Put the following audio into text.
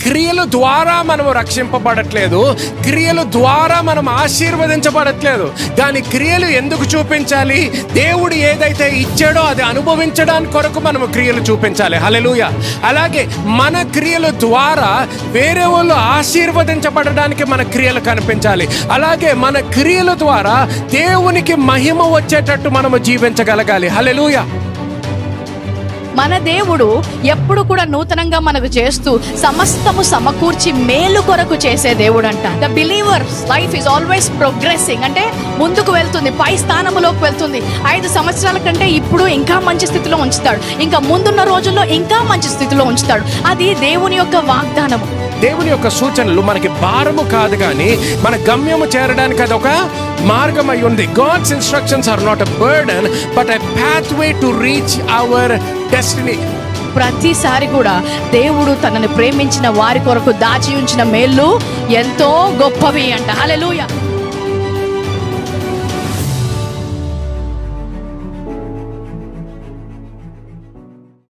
క్రియల ద్వారా మనము రక్షింపబడట్లేదు, క్రియల ద్వారా మనం ఆశీర్వదించబడట్లేదు. కానీ క్రియలు ఎందుకు చూపించాలి? దేవుడు ఏదైతే ఇచ్చాడో అది అనుభవించడానికి కొరకు మనము క్రియలు చూపించాలి. హల్లెలూయా. అలాగే మన క్రియల ద్వారా వేరే వాళ్ళు ఆశీర్వదించబడడానికి మన క్రియలు కనిపించాలి. అలాగే మన క్రియల ద్వారా దేవునికి మహిమ వచ్చేటట్టు మనము జీవించగలగాలి. హల్లెలూయా. మన దేవుడు ఎప్పుడు కూడా నూతనంగా మనకు చేస్తూ సమస్తము సమకూర్చి మేలు కొరకు చేసే దేవుడు అంట. The believers life is always progressing, అంటే ముందుకు వెళ్తుంది, పై స్థానములోకి వెళ్తుంది. 5 సంవత్సరాల కంటే ఇప్పుడు ఇంకా మంచి స్థితిలో ఉంచుతాడు, ఇంకా ముందున్న రోజుల్లో ఇంకా మంచి స్థితిలో ఉంచుతాడు. అది దేవుని యొక్క వాగ్దానము, దేవుని యొక్క సూచనలు మనకి భారము కాదు, కానీ మన గమ్యము చేరడానికి అది ఒక మార్గం అయి ఉంది. God's instructions are not a burden but a pathway to reach our destiny. ప్రతిసారి కూడా దేవుడు తనని ప్రేమించిన వారి కొరకు దాచి ఉంచిన మేళ్ళు ఎంతో గొప్పవి అంట. హల్లెలూయా.